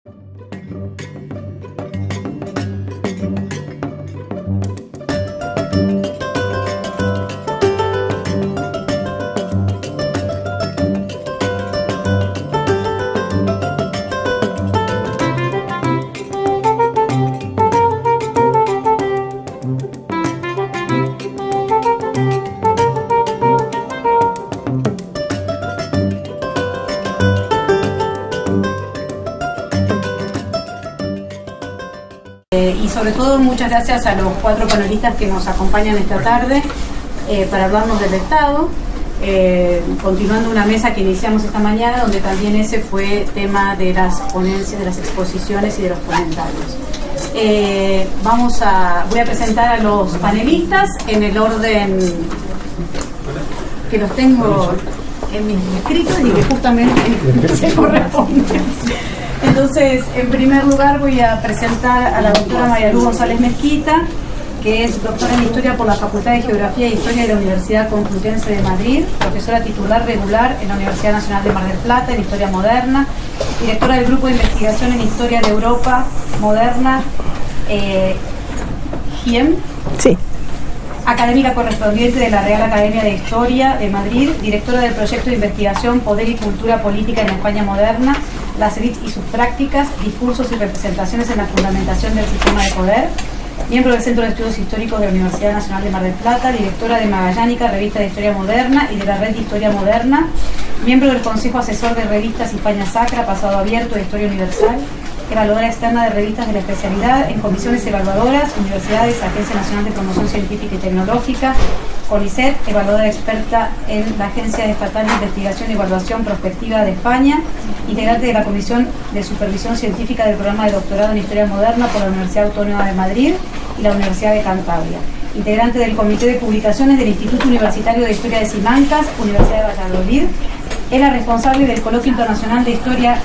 Y sobre todo muchas gracias a los 4 panelistas que nos acompañan esta tarde para hablarnos del Estado, continuando una mesa que iniciamos esta mañana donde también ese fue tema de las ponencias, de las exposiciones y de los comentarios. Voy a presentar a los panelistas en el orden que los tengo en mis escritos y que justamente se corresponden. Entonces, en primer lugar voy a presentar a la doctora María Luz González Mezquita, que es doctora en Historia por la Facultad de Geografía e Historia de la Universidad Complutense de Madrid, profesora titular regular en la Universidad Nacional de Mar del Plata en Historia Moderna, directora del Grupo de Investigación en Historia de Europa Moderna, GIEM. Sí. Académica correspondiente de la Real Academia de Historia de Madrid, directora del proyecto de investigación Poder y Cultura Política en España Moderna, las élites y sus prácticas, discursos y representaciones en la fundamentación del sistema de poder, miembro del Centro de Estudios Históricos de la Universidad Nacional de Mar del Plata, directora de Magallánica, revista de Historia Moderna y de la Red de Historia Moderna, miembro del Consejo Asesor de Revistas Hispania Sacra, Pasado Abierto de Historia Universal, evaluadora externa de revistas de la especialidad en comisiones evaluadoras, universidades, Agencia Nacional de Promoción Científica y Tecnológica, CONICET, evaluadora experta en la Agencia Estatal de Investigación y Evaluación Prospectiva de España, integrante de la Comisión de Supervisión Científica del Programa de Doctorado en Historia Moderna por la Universidad Autónoma de Madrid y la Universidad de Cantabria, integrante del Comité de Publicaciones del Instituto Universitario de Historia de Simancas, Universidad de Valladolid. Es la responsable del Coloquio Internacional de Historia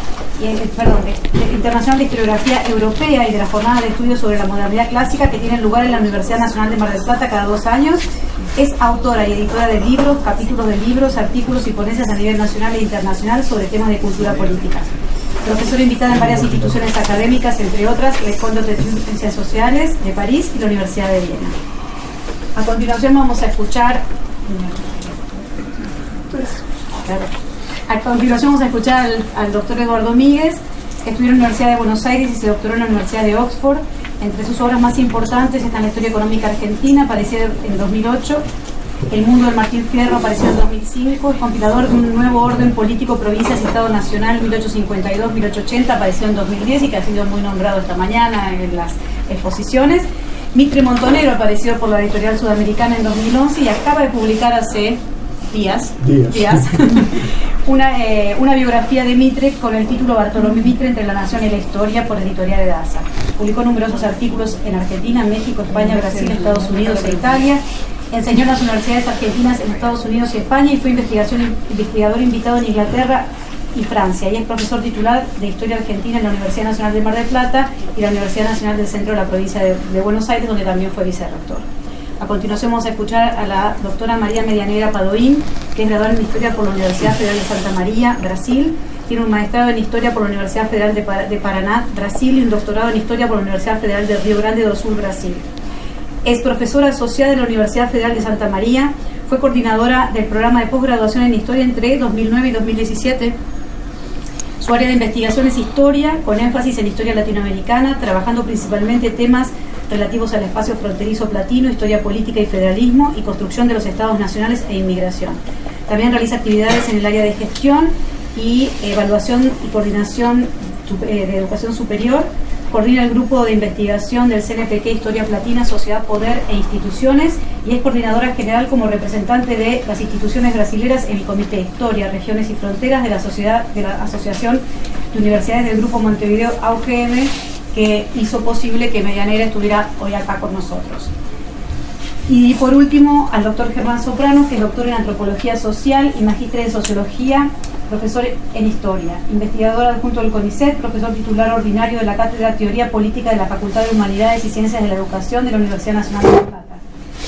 Internacional de Historiografía Europea y de la Jornada de Estudios sobre la Modernidad Clásica que tienen lugar en la Universidad Nacional de Mar del Plata cada 2 años. Es autora y editora de libros, capítulos de libros, artículos y ponencias a nivel nacional e internacional sobre temas de cultura política. Profesora invitada en varias instituciones académicas, entre otras, l'École de Ciencias Sociales de París y la Universidad de Viena. A continuación vamos a escuchar... al doctor Eduardo Míguez, que estudió en la Universidad de Buenos Aires y se doctoró en la Universidad de Oxford. Entre sus obras más importantes están la Historia Económica Argentina, apareció en 2008, El Mundo del Martín Fierro, apareció en 2005, es compilador de un nuevo orden político, provincias y Estado Nacional 1852-1880, apareció en 2010 y que ha sido muy nombrado esta mañana en las exposiciones. Mitre Montonero apareció por la Editorial Sudamericana en 2011 y acaba de publicar hace días. una biografía de Mitre con el título Bartolomé Mitre entre la nación y la historia por Editorial de Daza. Publicó numerosos artículos en Argentina, México, España, Brasil, Estados Unidos e Italia. Enseñó en las universidades argentinas en Estados Unidos y España y fue investigador invitado en Inglaterra y Francia. Y es profesor titular de Historia Argentina en la Universidad Nacional de Mar del Plata y la Universidad Nacional del Centro de la Provincia de Buenos Aires, donde también fue vicerrector. A continuación vamos a escuchar a la doctora María Medianegra Padoín, que es graduada en Historia por la Universidad Federal de Santa María, Brasil. Tiene un maestrado en Historia por la Universidad Federal de Paraná, Brasil, y un doctorado en Historia por la Universidad Federal de Río Grande do Sul, Brasil. Es profesora asociada de la Universidad Federal de Santa María. Fue coordinadora del programa de posgraduación en Historia entre 2009 y 2017. Su área de investigación es Historia, con énfasis en Historia latinoamericana, trabajando principalmente temas relativos al espacio fronterizo platino, historia política y federalismo, y construcción de los estados nacionales e inmigración. También realiza actividades en el área de gestión y evaluación y coordinación de educación superior. Coordina el grupo de investigación del CNPq Historia Platina, Sociedad, Poder e Instituciones, y es coordinadora general como representante de las instituciones brasileras en el Comité de Historia, Regiones y Fronteras de la Asociación de Universidades del Grupo Montevideo AUGM, que hizo posible que Medianegra estuviera hoy acá con nosotros. Y por último, al doctor Germán Soprano, que es doctor en Antropología Social y magíster en Sociología, profesor en Historia, investigador adjunto del CONICET, profesor titular ordinario de la Cátedra Teoría Política de la Facultad de Humanidades y Ciencias de la Educación de la Universidad Nacional de La Plata.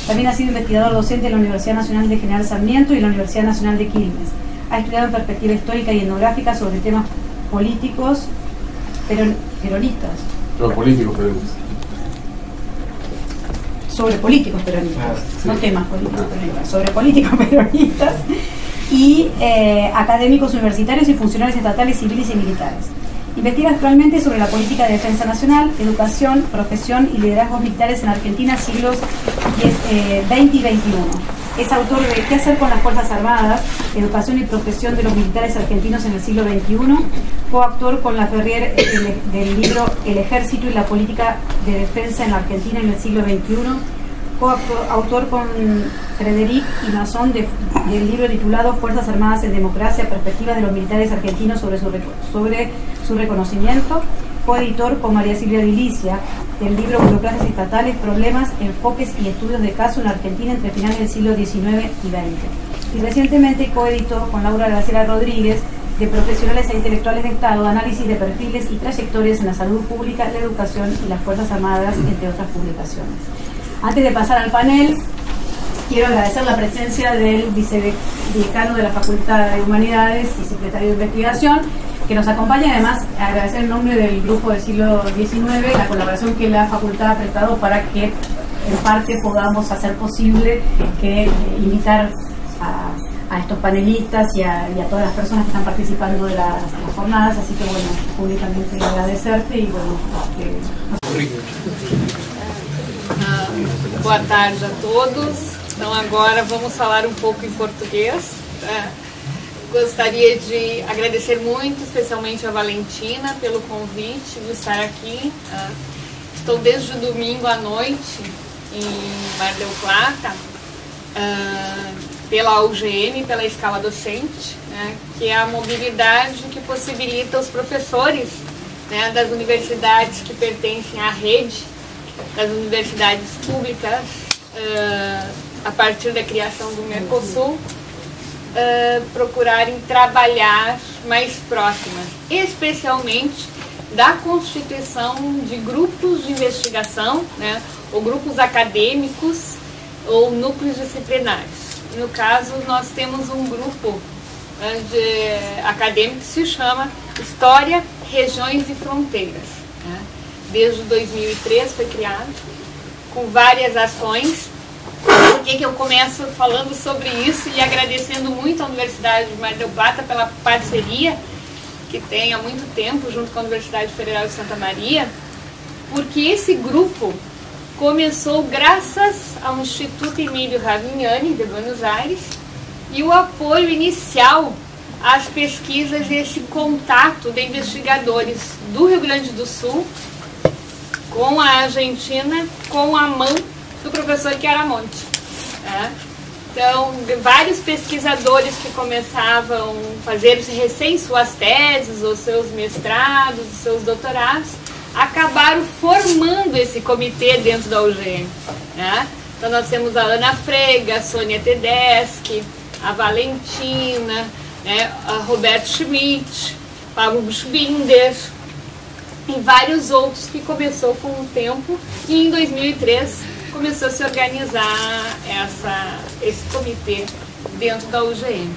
También ha sido investigador docente en la Universidad Nacional de General Sarmiento y la Universidad Nacional de Quilmes. Ha estudiado en perspectiva histórica y etnográfica sobre temas políticos peronistas. Sobre políticos peronistas. Sobre políticos peronistas, no temas políticos peronistas, sobre políticos peronistas y académicos universitarios y funcionarios estatales, civiles y militares. Investiga actualmente sobre la política de defensa nacional, educación, profesión y liderazgos militares en Argentina, siglos XX y XXI. Es autor de ¿Qué hacer con las Fuerzas Armadas? Educación y profesión de los militares argentinos en el siglo XXI. Coautor con la Ferrier del libro El Ejército y la política de defensa en la Argentina en el siglo XXI. Coautor con Frederic y Masson del libro titulado Fuerzas Armadas en Democracia, perspectivas de los militares argentinos sobre su reconocimiento. Coeditor con María Silvia Dilicia del libro Burocracias estatales, problemas, enfoques y estudios de caso en la Argentina entre finales del siglo XIX y XX. Y recientemente coeditó con Laura Graciela Rodríguez de Profesionales e Intelectuales de Estado, análisis de perfiles y trayectorias en la salud pública, la educación y las Fuerzas Armadas, entre otras publicaciones. Antes de pasar al panel, quiero agradecer la presencia del vicedecano de la Facultad de Humanidades y secretario de Investigación, que nos acompaña. Además, agradecer en nombre del grupo del siglo XIX la colaboración que la Facultad ha prestado para que, en parte, podamos hacer posible que invitar a estos panelistas y a todas las personas que están participando de las jornadas. Así que, bueno, públicamente agradecerte y, bueno, boa tarde a todos. Então agora vamos falar um pouco em português. Gostaria de agradecer muito, especialmente a Valentina, pelo convite de estar aqui. Estou desde o domingo à noite em Mar del Plata, pela UGM, pela escala docente, né, que é a mobilidade que possibilita os professores, né, das universidades que pertencem à rede, das universidades públicas, a partir da criação do Mercosul, procurarem trabalhar mais próximas, especialmente da constituição de grupos de investigação, né, ou grupos acadêmicos ou núcleos disciplinares. No caso, nós temos um grupo acadêmico que se chama História, Regiões e Fronteiras. Né? Desde 2003 foi criado, com várias ações. Por que eu começo falando sobre isso e agradecendo muito à Universidade de Mar del Plata pela parceria que tem há muito tempo junto com a Universidade Federal de Santa Maria, porque esse grupo começou graças ao Instituto Emílio Ravignani, de Buenos Aires, e o apoio inicial às pesquisas e esse contato de investigadores do Rio Grande do Sul com a Argentina, com a mão do professor Chiaramonte. Né? Então, vários pesquisadores que começavam a fazer recém suas teses, os seus mestrados, os seus doutorados, acabaram formando esse comitê dentro da UGM. Né? Então, nós temos a Ana Frega, a Sônia Tedeschi, a Valentina, né, a Roberto Schmidt, Pablo Buschbinder e vários outros que começou com o tempo e em 2003 começou a se organizar esse comitê dentro da UGM.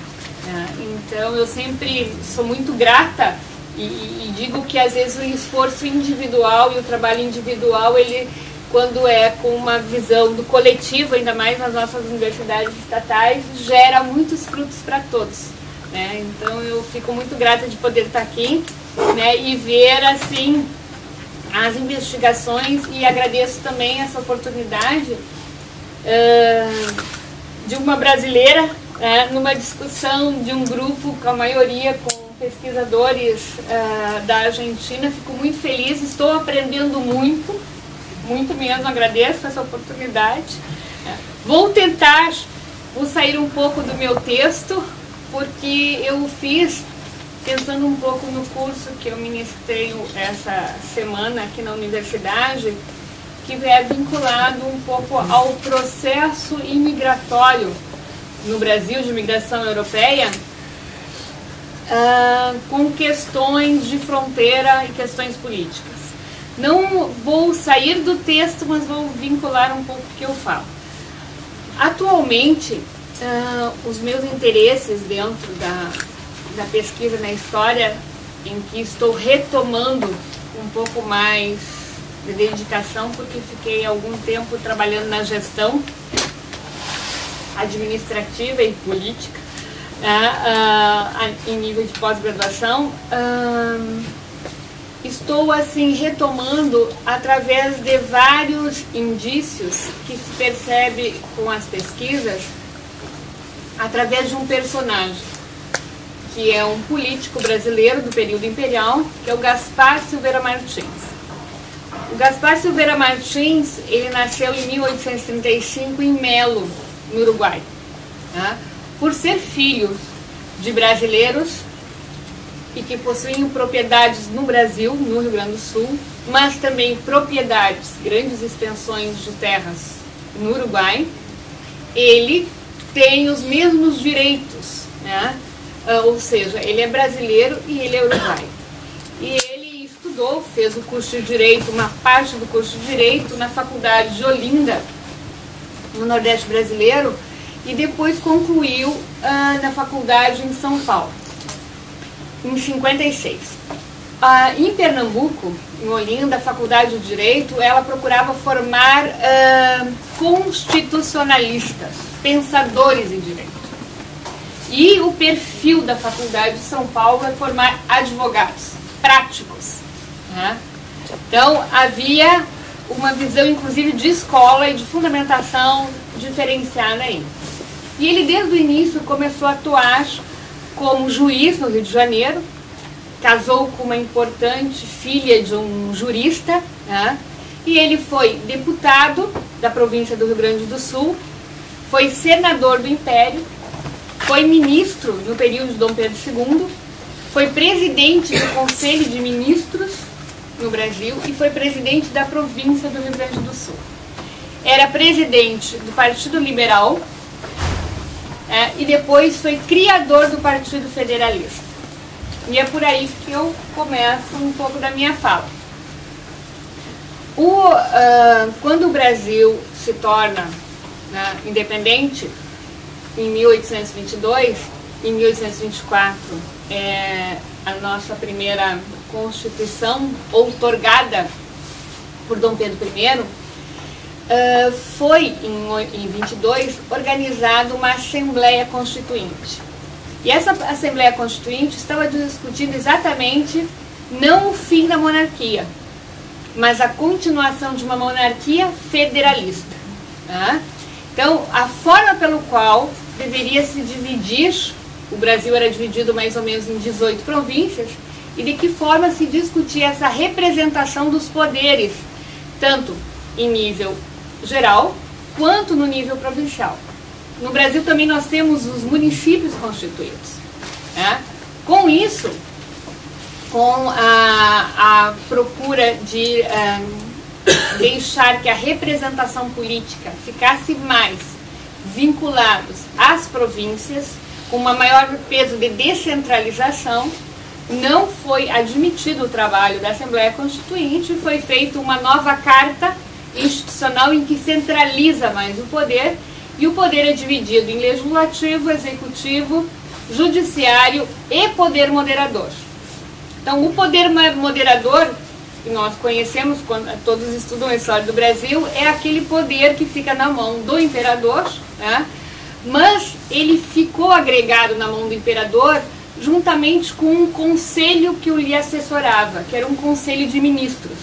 Né? Então eu sempre sou muito grata e digo que às vezes o esforço individual e o trabalho individual, ele, quando é com uma visão do coletivo, ainda mais nas nossas universidades estatais, gera muitos frutos para todos. Né? Então eu fico muito grata de poder estar aqui, né, e ver assim as investigações, e agradeço também essa oportunidade de uma brasileira, numa discussão de um grupo com a maioria com pesquisadores da Argentina. Fico muito feliz, estou aprendendo muito mesmo, agradeço essa oportunidade. Vou sair um pouco do meu texto, porque eu fiz pensando um pouco no curso que eu ministrei essa semana aqui na universidade, que é vinculado um pouco ao processo imigratório no Brasil, de imigração europeia, com questões de fronteira e questões políticas. Não vou sair do texto, mas vou vincular um pouco o que eu falo. Atualmente, os meus interesses dentro da pesquisa na história, em que estou retomando um pouco mais de dedicação, porque fiquei algum tempo trabalhando na gestão administrativa e política, em nível de pós-graduação. Estou assim retomando através de vários indícios que se percebe com as pesquisas, através de um personagem, que é um político brasileiro do período imperial, que é o Gaspar Silveira Martins. O Gaspar Silveira Martins, ele nasceu em 1835 em Melo, no Uruguai. Por ser filho de brasileiros e que possuíam propriedades no Brasil, no Rio Grande do Sul, mas também propriedades, grandes extensões de terras no Uruguai, ele tem os mesmos direitos, né? Ou seja, ele é brasileiro e ele é uruguaio. E ele estudou, fez o curso de Direito, uma parte do curso de Direito na Faculdade de Olinda, no Nordeste brasileiro, e depois concluiu na faculdade em São Paulo, em 56. Em Pernambuco, em Olinda, a Faculdade de Direito, ela procurava formar constitucionalistas, pensadores em direito. E o perfil da Faculdade de São Paulo é formar advogados práticos. Né? Então, havia uma visão, inclusive, de escola e de fundamentação diferenciada aí. E ele, desde o início, começou a atuar como juiz no Rio de Janeiro, casou com uma importante filha de um jurista, né? E ele foi deputado da província do Rio Grande do Sul, foi senador do Império, foi ministro no período de Dom Pedro II, foi presidente do Conselho de Ministros no Brasil e foi presidente da província do Rio Grande do Sul. Era presidente do Partido Liberal e depois foi criador do Partido Federalista. E é por aí que eu começo um pouco da minha fala. Quando o Brasil se torna independente, em 1822, em 1824, a nossa primeira Constituição outorgada por Dom Pedro I, foi, em 22, organizada uma Assembleia Constituinte. E essa Assembleia Constituinte estava discutindo exatamente não o fim da monarquia, mas a continuação de uma monarquia federalista. Então, a forma pelo qual deveria se dividir, o Brasil era dividido mais ou menos em 18 províncias, e de que forma se discutia essa representação dos poderes, tanto em nível geral, quanto no nível provincial. No Brasil também nós temos os municípios constituídos. Com isso, com a procura de deixar que a representação política ficasse mais vinculados às províncias, com uma maior peso de descentralização, não foi admitido o trabalho da Assembleia Constituinte, foi feita uma nova carta institucional em que centraliza mais o poder, e o poder é dividido em legislativo, executivo, judiciário e poder moderador. Então, o poder moderador, que nós conhecemos quando todos estudam a história do Brasil, é aquele poder que fica na mão do imperador, mas ele ficou agregado na mão do imperador juntamente com um conselho que o lhe assessorava, que era um conselho de ministros.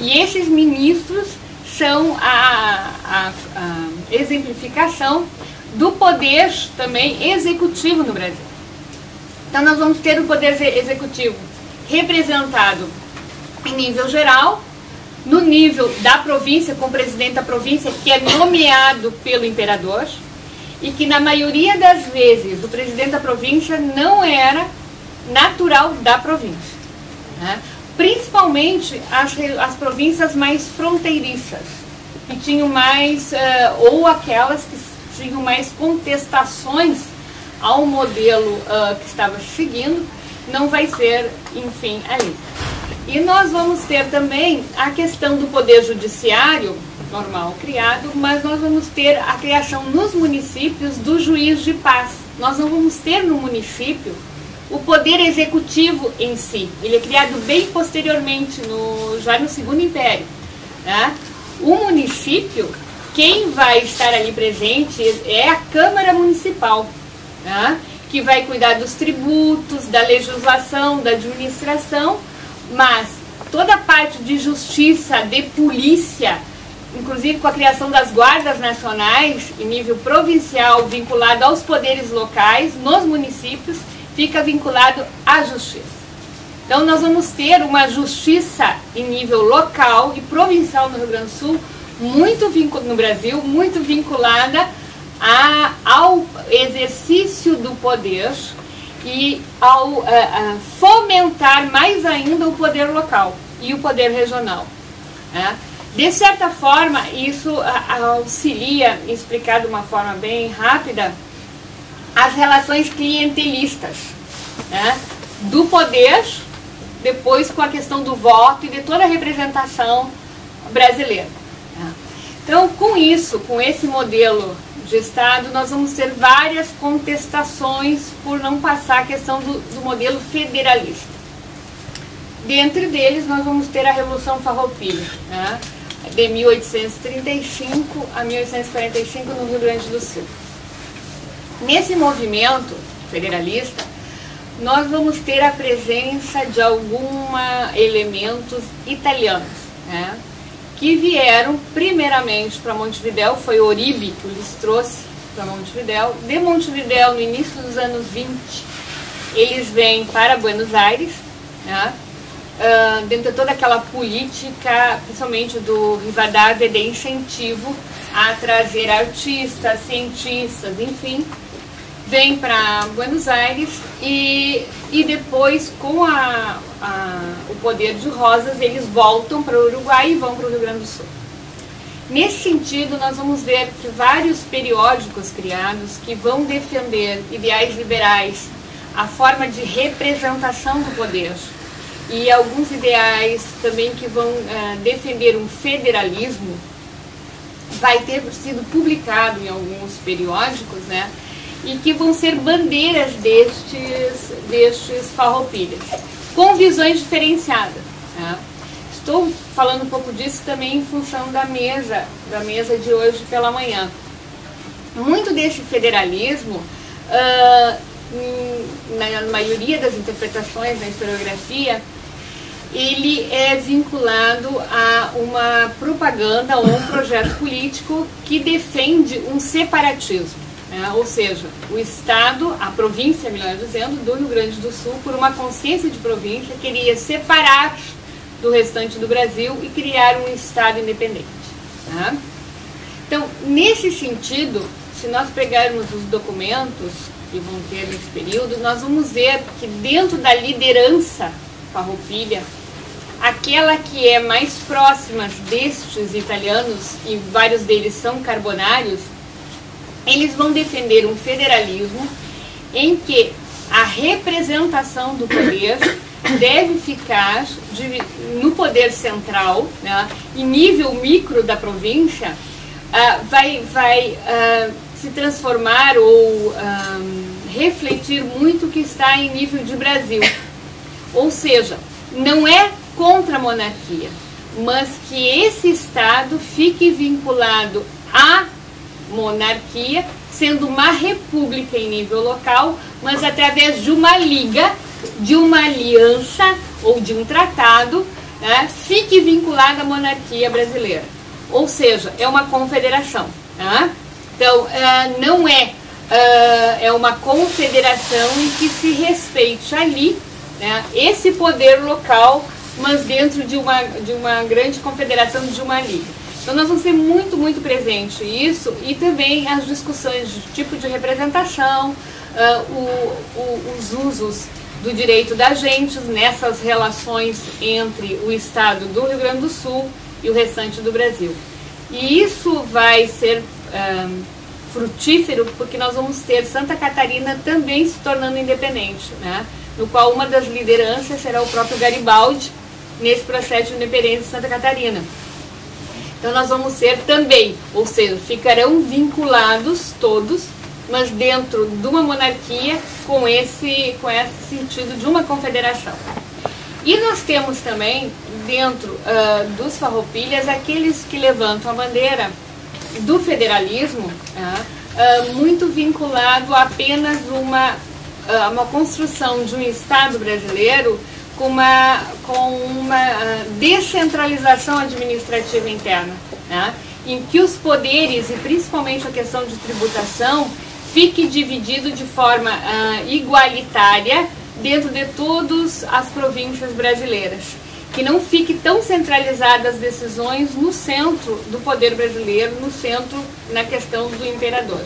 E esses ministros são a exemplificação do poder também executivo no Brasil. Então nós vamos ter o poder executivo representado em nível geral, no nível da província, com o presidente da província, que é nomeado pelo imperador, e que na maioria das vezes o presidente da província não era natural da província. Principalmente as províncias mais fronteiriças, que tinham mais, ou aquelas que tinham mais contestações ao modelo que estava seguindo, não vai ser, enfim, ali. E nós vamos ter também a questão do poder judiciário, normal criado, mas nós vamos ter a criação nos municípios do juiz de paz. Nós não vamos ter no município o poder executivo em si. Ele é criado bem posteriormente, já no Segundo Império. Né? O município, quem vai estar ali presente é a Câmara Municipal, né? Que vai cuidar dos tributos, da legislação, da administração, mas toda a parte de justiça, de polícia, inclusive com a criação das guardas nacionais em nível provincial, vinculado aos poderes locais, nos municípios, fica vinculado à justiça. Então nós vamos ter uma justiça em nível local e provincial no Rio Grande do Sul, no Brasil, muito vinculada ao exercício do poder e ao fomentar mais ainda o poder local e o poder regional. Né? De certa forma, isso auxilia, explicar de uma forma bem rápida, as relações clientelistas, né? Do poder, depois com a questão do voto e de toda a representação brasileira. Então, com isso, com esse modelo de Estado, nós vamos ter várias contestações por não passar a questão do modelo federalista. Dentre deles, nós vamos ter a Revolução Farroupilha, né? De 1835 a 1845 no Rio Grande do Sul. Nesse movimento federalista, nós vamos ter a presença de alguns elementos italianos, né? Que vieram primeiramente para Montevidéu, foi Oribe que os trouxe para Montevidéu. De Montevidéu, no início dos anos 20, eles vêm para Buenos Aires, né? Dentro de toda aquela política, principalmente do Rivadavia, de incentivo a trazer artistas, cientistas, enfim, vem para Buenos Aires e depois, com o poder de Rosas, eles voltam para o Uruguai e vão para o Rio Grande do Sul. Nesse sentido, nós vamos ver que vários periódicos criados que vão defender ideais liberais, a forma de representação do poder, e alguns ideais também que vão defender um federalismo, vai ter sido publicado em alguns periódicos, né? E que vão ser bandeiras destes farroupilhas, com visões diferenciadas. Né? Estou falando um pouco disso também em função da mesa de hoje pela manhã. Muito desse federalismo, na maioria das interpretações da historiografia, ele é vinculado a uma propaganda ou um projeto político que defende um separatismo. Ou seja, o Estado, a província, melhor dizendo, do Rio Grande do Sul, por uma consciência de província, queria separar do restante do Brasil e criar um Estado independente. Tá? Então, nesse sentido, se nós pegarmos os documentos que vão ter nesse período, nós vamos ver que dentro da liderança farroupilha, aquela que é mais próxima destes italianos, e vários deles são carbonários, eles vão defender um federalismo em que a representação do poder deve ficar no poder central, né, em nível micro da província, vai se transformar ou refletir muito o que está em nível de Brasil. Ou seja, não é contra a monarquia, mas que esse Estado fique vinculado à monarquia, sendo uma república em nível local, mas através de uma liga, de uma aliança ou de um tratado, né, fique vinculada à monarquia brasileira. Ou seja, é uma confederação. Né? Então, não é uma confederação em que se respeite ali, né, esse poder local, mas dentro de uma grande confederação, de uma liga. Então nós vamos ter muito, muito presente isso, e também as discussões de tipo de representação, os usos do direito da gente nessas relações entre o Estado do Rio Grande do Sul e o restante do Brasil. E isso vai ser frutífero, porque nós vamos ter Santa Catarina também se tornando independente, né? No qual uma das lideranças será o próprio Garibaldi, nesse processo de independência de Santa Catarina. Então nós vamos ser também, ou seja, ficarão vinculados todos mas dentro de uma monarquia com esse sentido de uma confederação. E nós temos também, dentro dos farroupilhas, aqueles que levantam a bandeira do federalismo, muito vinculado a apenas uma construção de um Estado brasileiro com uma descentralização administrativa interna, em que os poderes, e principalmente a questão de tributação, fique dividido de forma igualitária dentro de todas as províncias brasileiras, que não fique tão centralizadas as decisões no centro do poder brasileiro, no centro, na questão do imperador.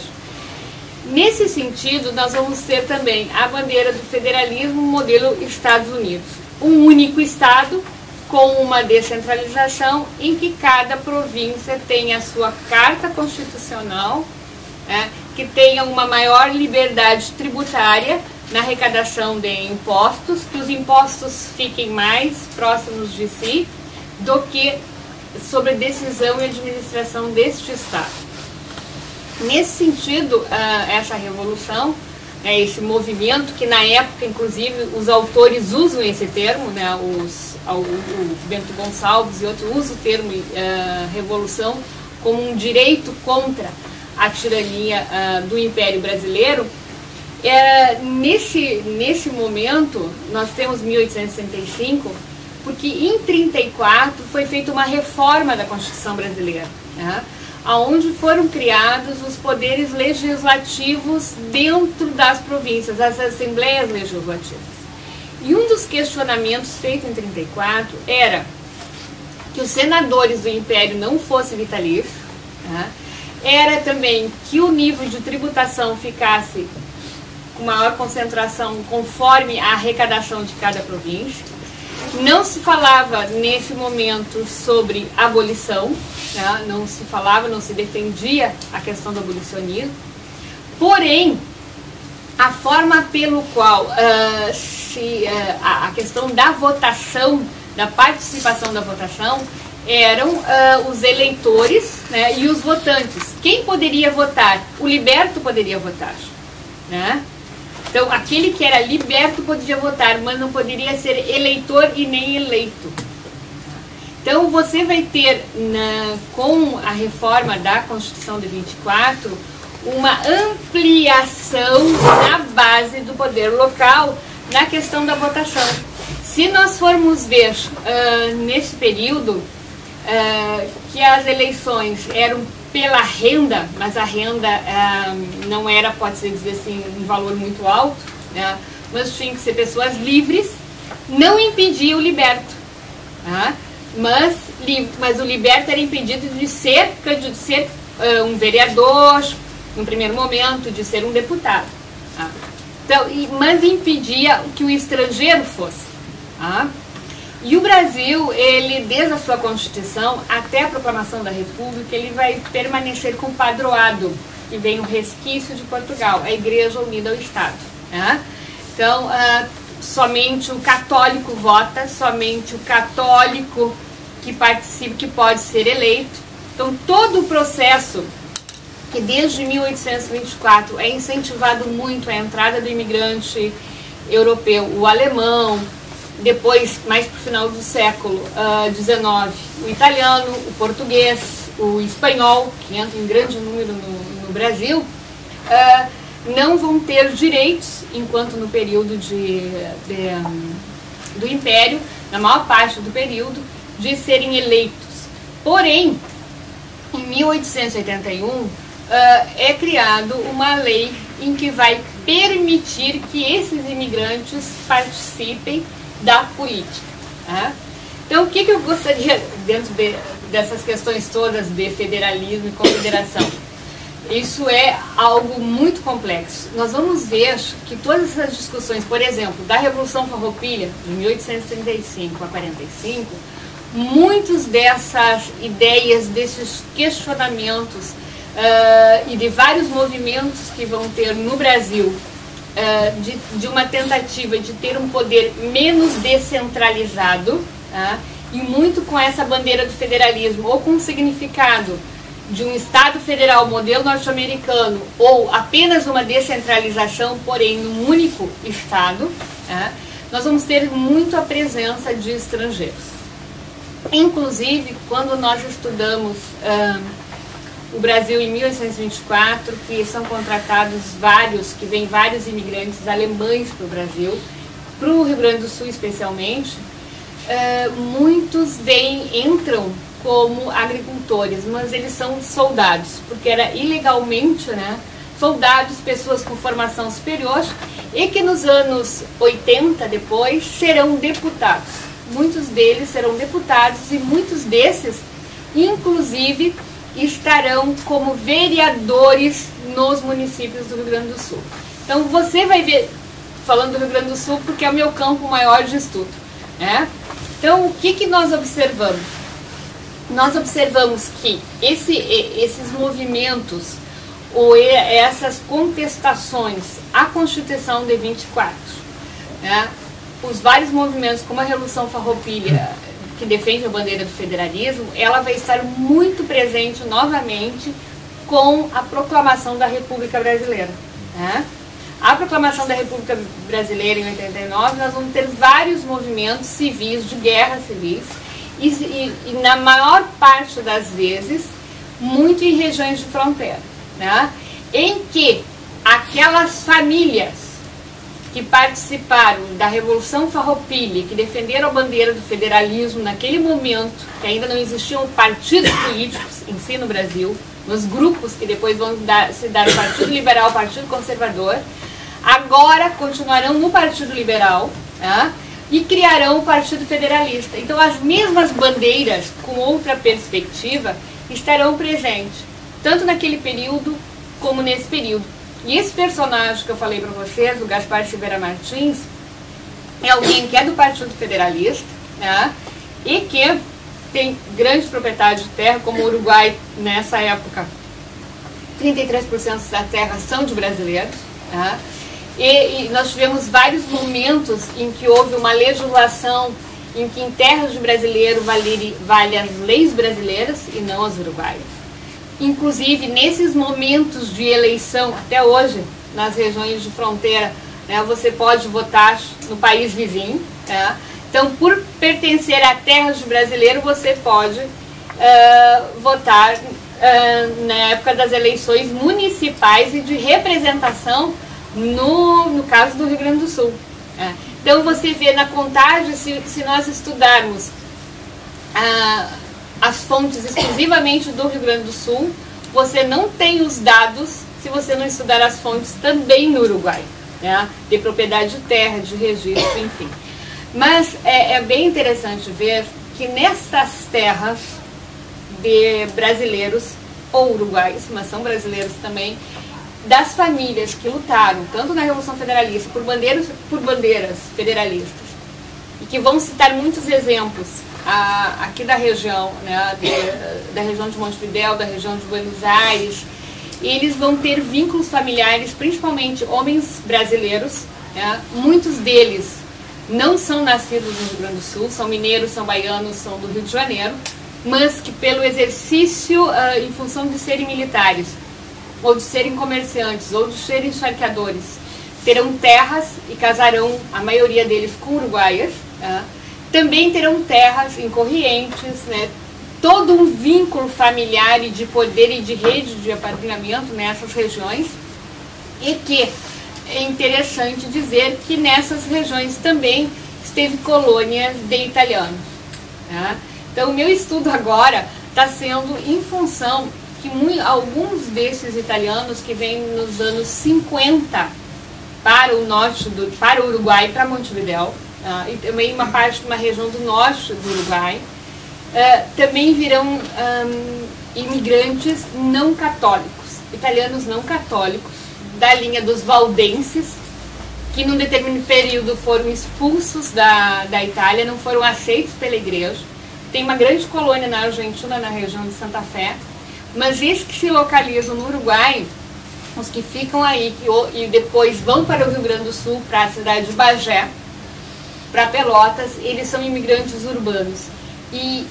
Nesse sentido, nós vamos ter também a bandeira do federalismo modelo Estados Unidos. Um único Estado com uma descentralização em que cada província tem a sua carta constitucional, que tenha uma maior liberdade tributária na arrecadação de impostos, que os impostos fiquem mais próximos de si do que sobre a decisão e administração deste Estado. Nesse sentido, essa revolução, esse movimento, que na época, inclusive, os autores usam esse termo, o Bento Gonçalves e outros usam o termo revolução como um direito contra a tirania do Império Brasileiro. Nesse momento, nós temos 1865, porque em 34 foi feita uma reforma da Constituição brasileira, onde foram criados os poderes legislativos dentro das províncias, as assembleias legislativas. E um dos questionamentos feitos em 34 era que os senadores do Império não fossem vitalícios, era também que o nível de tributação ficasse com maior concentração conforme a arrecadação de cada província. Não se falava nesse momento sobre abolição, não se falava, não se defendia a questão do abolicionismo, porém a forma pelo qual a questão da votação, da participação da votação, eram os eleitores, e os votantes. Quem poderia votar? O liberto poderia votar, Então, aquele que era liberto podia votar, mas não poderia ser eleitor e nem eleito. Então, você vai ter, com a reforma da Constituição de 24, uma ampliação na base do poder local na questão da votação. Se nós formos ver nesse período que as eleições eram pela renda, mas a renda não era, pode-se dizer assim, um valor muito alto, mas tinha que ser pessoas livres, não impedia o liberto, mas o liberto era impedido de ser um vereador, no primeiro momento, de ser um deputado, então, mas impedia que o estrangeiro fosse. E o Brasil, ele, desde a sua Constituição até a proclamação da República, ele vai permanecer com o padroado, que vem no resquício de Portugal, a Igreja unida ao Estado. Então, somente o católico vota, somente o católico que participa, que pode ser eleito. Então, todo o processo, que desde 1824 é incentivado muito a entrada do imigrante europeu, o alemão, depois, mais para o final do século XIX, o italiano, o português, o espanhol, que entra em grande número no Brasil, não vão ter direitos, enquanto no período do Império, na maior parte do período, de serem eleitos. Porém, em 1881, é criado uma lei em que vai permitir que esses imigrantes participem da política. Então, o que eu gostaria, dentro dessas questões todas de federalismo e confederação? Isso é algo muito complexo. Nós vamos ver que todas essas discussões, por exemplo, da Revolução Farroupilha, de 1835 a 45, muitas dessas ideias, desses questionamentos e de vários movimentos que vão ter no Brasil, de uma tentativa de ter um poder menos descentralizado, e muito com essa bandeira do federalismo, ou com um significado de um Estado federal modelo norte-americano ou apenas uma descentralização, porém num único Estado, nós vamos ter muito a presença de estrangeiros. Inclusive, quando nós estudamos o Brasil em 1824, que são contratados que vêm vários imigrantes alemães para o Brasil, para o Rio Grande do Sul especialmente, muitos entram como agricultores, mas eles são soldados, porque era ilegalmente, soldados, pessoas com formação superior, e que nos anos 80 depois serão deputados. Muitos deles serão deputados e muitos desses, inclusive, estarão como vereadores nos municípios do Rio Grande do Sul. Então você vai ver, falando do Rio Grande do Sul, porque é o meu campo maior de estudo, Então, o que nós observamos? Nós observamos que esses movimentos ou essas contestações à Constituição de 24, os vários movimentos, como a Revolução Farroupilha, que defende a bandeira do federalismo, ela vai estar muito presente novamente com a proclamação da República Brasileira. A proclamação da República Brasileira em 89, nós vamos ter vários movimentos civis, de guerra civis, e na maior parte das vezes, muito em regiões de fronteira, em que aquelas famílias que participaram da Revolução Farroupilha, que defenderam a bandeira do federalismo naquele momento, que ainda não existiam partidos políticos em si no Brasil, nos grupos que depois vão se dar o Partido Liberal, o Partido Conservador, agora continuarão no Partido Liberal, e criarão o Partido Federalista. Então as mesmas bandeiras, com outra perspectiva, estarão presentes, tanto naquele período como nesse período. E esse personagem que eu falei para vocês, o Gaspar Silveira Martins, é alguém que é do Partido Federalista, e que tem grande propriedade de terra, como o Uruguai, nessa época, 33% da terra são de brasileiros, e nós tivemos vários momentos em que houve uma legislação em que em terras de brasileiro vale as leis brasileiras e não as uruguaias. Inclusive, nesses momentos de eleição, até hoje, nas regiões de fronteira, você pode votar no país vizinho. Então, por pertencer a terras de brasileiro, você pode votar na época das eleições municipais e de representação, no caso do Rio Grande do Sul. Então, você vê na contagem, se nós estudarmos as fontes exclusivamente do Rio Grande do Sul, você não tem os dados se você não estudar as fontes também no Uruguai, de propriedade de terra, de registro, enfim. Mas é bem interessante ver que nessas terras de brasileiros ou uruguaios, mas são brasileiros também, das famílias que lutaram, tanto na Revolução Federalista, por bandeiras federalistas, e que vão citar muitos exemplos aqui da região, da região de Montevidéu, da região de Buenos Aires, eles vão ter vínculos familiares, principalmente homens brasileiros, muitos deles não são nascidos no Rio Grande do Sul, são mineiros, são baianos, são do Rio de Janeiro, mas que pelo exercício, em função de serem militares, ou de serem comerciantes, ou de serem charqueadores, terão terras e casarão, a maioria deles, com uruguaias. Também terão terras em Corrientes, todo um vínculo familiar e de poder e de rede de apadrinhamento nessas regiões, e que é interessante dizer que nessas regiões também esteve colônia de italianos. Então, o meu estudo agora está sendo em função que alguns desses italianos que vêm nos anos 50 para o norte, para o Uruguai, para Montevidéu, e também uma região do norte do Uruguai, também virão imigrantes não católicos, italianos não católicos, da linha dos valdenses, que num determinado período foram expulsos da Itália, não foram aceitos pela igreja. Tem uma grande colônia na Argentina, na região de Santa Fé, mas esses que se localizam no Uruguai, os que ficam aí e depois vão para o Rio Grande do Sul, para a cidade de Bagé, para Pelotas, eles são imigrantes urbanos. e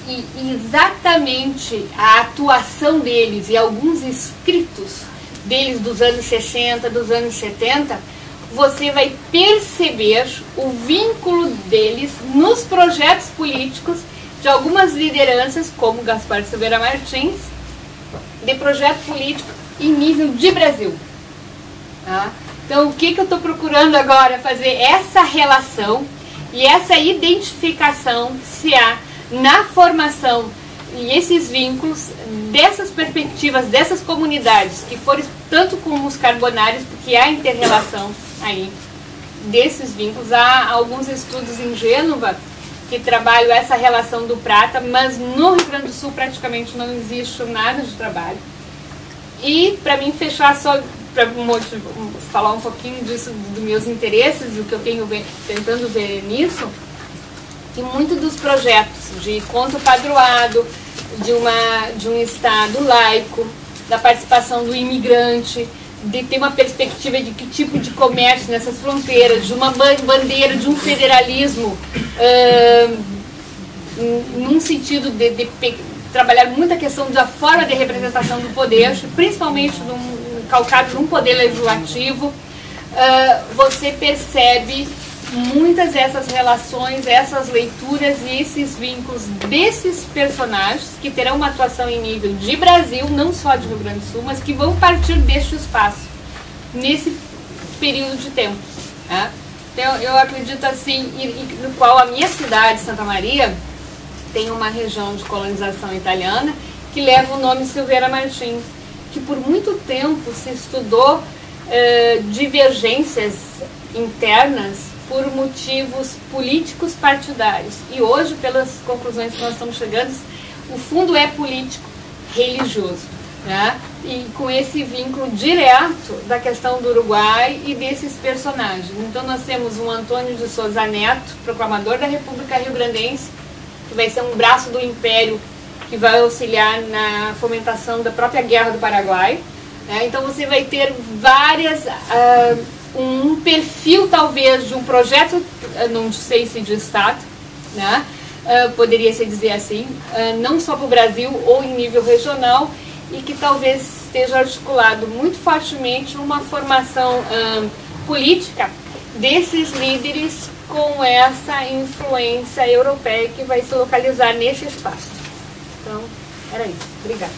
exatamente a atuação deles e alguns escritos deles dos anos 60, dos anos 70, você vai perceber o vínculo deles nos projetos políticos de algumas lideranças, como Gaspar Silveira Martins, de projeto político em nível de Brasil. Tá? Então, o que eu estou procurando agora? Fazer essa relação e essa identificação se há na formação e esses vínculos dessas perspectivas, dessas comunidades, que foram tanto como os carbonários, porque há interrelação aí desses vínculos. Há alguns estudos em Gênova que trabalham essa relação do prata, mas no Rio Grande do Sul praticamente não existe nada de trabalho. E para mim fechar só, para falar um pouquinho disso, dos meus interesses, do que eu tenho tentando ver nisso, que muitos dos projetos de conto padroado, de um Estado laico, da participação do imigrante, de ter uma perspectiva de que tipo de comércio nessas fronteiras, de uma bandeira, de um federalismo, num sentido de trabalhar muito a questão da forma de representação do poder, principalmente calcado num poder legislativo, você percebe muitas dessas relações, essas leituras e esses vínculos desses personagens que terão uma atuação em nível de Brasil, não só de Rio Grande do Sul, mas que vão partir deste espaço, nesse período de tempo. Né? Então, eu acredito assim, no qual a minha cidade, Santa Maria, tem uma região de colonização italiana que leva o nome Silveira Martins, que por muito tempo se estudou divergências internas por motivos políticos partidários. E hoje, pelas conclusões que nós estamos chegando, o fundo é político religioso. Né? E com esse vínculo direto da questão do Uruguai e desses personagens. Então nós temos um Antônio de Souza Neto, proclamador da República Rio-Grandense, que vai ser um braço do Império que vai auxiliar na fomentação da própria Guerra do Paraguai. Né? Então você vai ter várias... um perfil talvez de um projeto, não sei se de Estado, né? Poderia se dizer assim, não só para o Brasil ou em nível regional, e que talvez esteja articulado muito fortemente uma formação política desses líderes com essa influência europeia que vai se localizar nesse espaço. Então, era isso. Obrigada.